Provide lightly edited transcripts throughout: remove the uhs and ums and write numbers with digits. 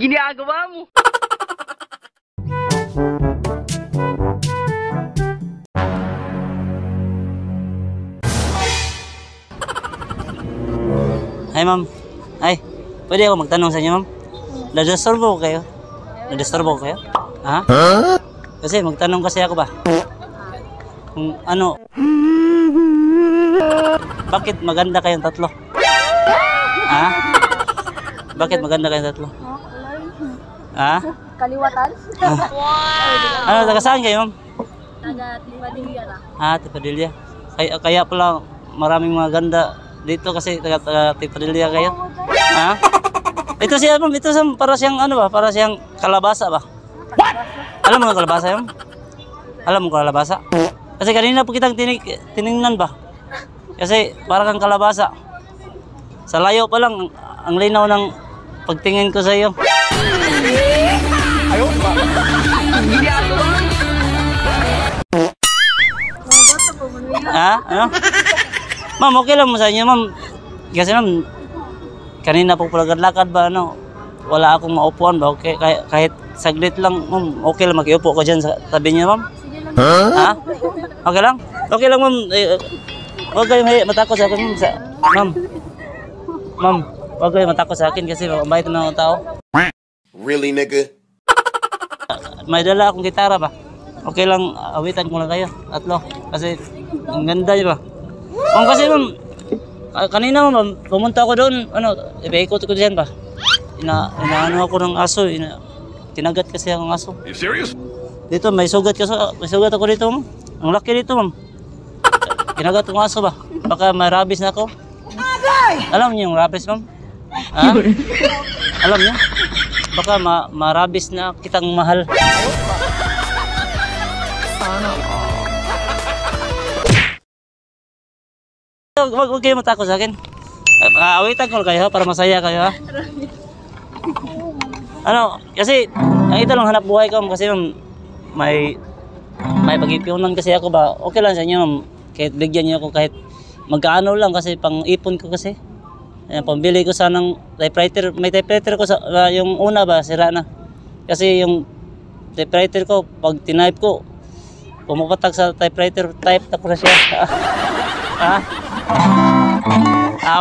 ginagawa mo? Hi ma'am. Ay, pwede ako magtanong sa inyo ma'am? Nadisturbo ko kayo? Nadisturbo ko kayo? Ha? Kasi magtanong kasi ako ba? Kung ano, bakit maganda kayong tatlo? Ha? Bakit maganda kayong tatlo? Ha? Kaliwatan? Ano, taga saan kayo ma'am? Taga Tipadilla na. Ah, Tipadilla. Kaya pala maraming mga ganda dito kasi taga Tipadilla kayo. Ha? Ito siya ma'am, ito para siyang ano ba? Para siyang kalabasa ba? Alam mo ang kalabasa yun? Alam mo kalabasa? Kasi kanina po kitang tiningnan ba? Kasi para kang kalabasa. Sa layo pa lang, ang linaw ng pagtingin ko sa iyo. Ayaw ba? Ginagawa mo? Ha? Ano? Ma'am, okay lang mo sa inyo, ma'am. Kasi ma'am, kanina po lakad ba, ano? Wala akong maupuan ba? Okay, kahit saglit lang, ma'am, okay lang mag-iupo ko dyan sa tabi niyo, ma'am? Ha? Okay lang? Okay lang, ma'am. Huwag kayong matakot sa akin, ma'am. Ma'am. Ma'am, huwag kayong matakot sa akin kasi mabait na mga tao. Really, nigga? May dala akong gitara ba? Okay lang, awitan ko lang kayo. Tatlo. Kasi, ang ganda niyo ba? Ma'am, kasi ma'am, kanina ma'am, pumunta ako doon, ano, ipaikot ko dyan ba? Inaano ako ng aso, tinagat kasi ang aso. You serious? Dito, may sugat ako dito, ma'am. Ang laki dito, ma'am. Kinagat ng aso ba? Baka may rabies na ako. Alam niyo yung rabies, ma'am? Ha? Alam niyo? Baka ma-rabies na kitang mahal. Huwag kayo matakot sa akin. Awitan ko kayo para masaya kayo, ha? Ano, kasi ito lang hanap buhay ko kasi may pag-ipunan kasi ako ba. Okay lang sa inyo, ma'am. Kahit bigyan niyo ako kahit magkaano lang kasi pang-ipon ko kasi. Ayan, pambili ko sanang typewriter. May typewriter ko yung una ba, sira na. Kasi yung typewriter ko, pag tinype ko, pumapatag sa typewriter, type na ko na siya. Ha?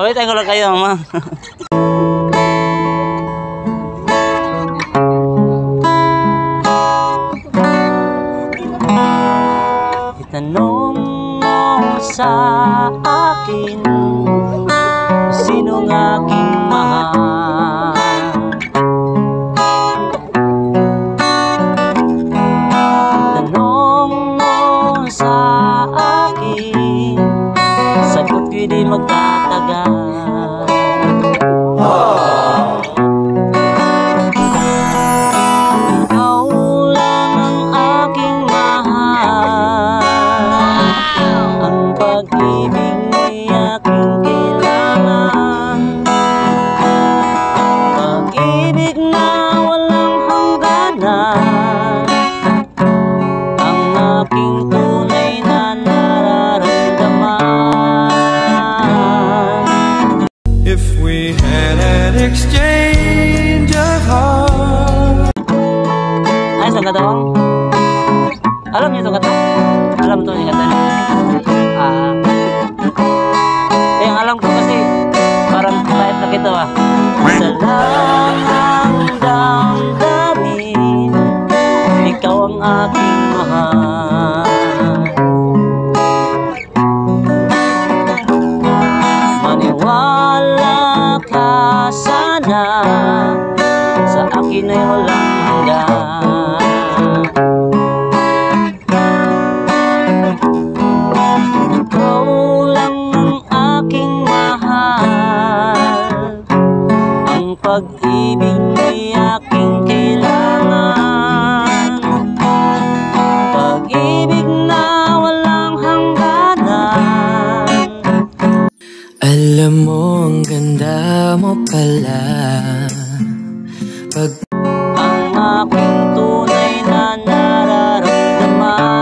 Wait, ko lang kayo, ma'am. Itanong mo sa akin, sinong aking mahal? Itanong mo sa akin, sagot ko'y di magtatagal. Ikaw lang ang aking mahal, ang pag-ibig ni aking kailangan, pag-ibig na walang hangganan, ang aking tunay na nararamdaman. If we had an exchange of hearts. Ay, sa katawang? Alam niyo itong kata? Alam ito yung kata niyo? Yung alam ko kasi parang kahit na kita ba? Sa lahat ng damdamin, ikaw ang aking mahal. Maniwala ka sana, sa akin ay walang hanggan. Ikaw lang ang aking mahal, ang pag-ibig ni aking kailangan, pag-ibig na walang hangganan. Alam mo, ang ganda mo pala. Pag Ang aking tunay na nararamdaman.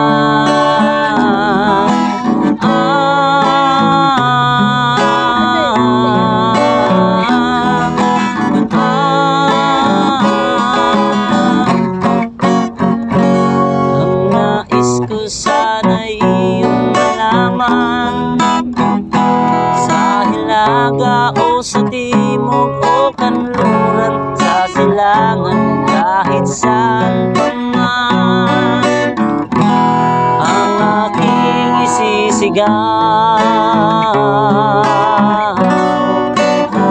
timog o kanluran, sa silangan kahit saan pa man, ang aking isisigaw.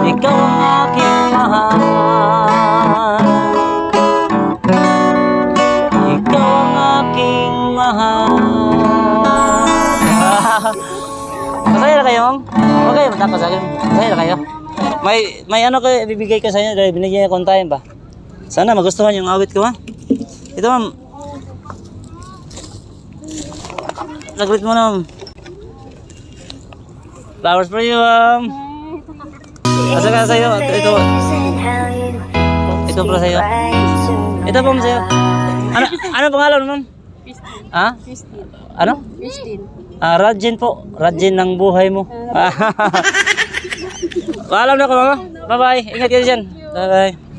Ikaw ang aking mahal, ikaw ang aking mahal. Masaya na kayo, ma'am? Okay, matapos sa akin. Masaya na kayo? May ano ko ibibigay ko sa inyo dahil binigyan niya akong time ba? Sana magustuhan yung awit ko, ha? Ito, ma'am. Saglit mo na, ma'am. Flowers for you, ma'am. Asa ka sa'yo? Ito pala sa'yo. Ito po, ma'am, sa'yo. Ano pangalan, ma'am? Ha? Ano? Radjen po. Radjen ng buhay mo. Paalam na ako, mama. Bye-bye. Ingat kayo dyan. Bye-bye.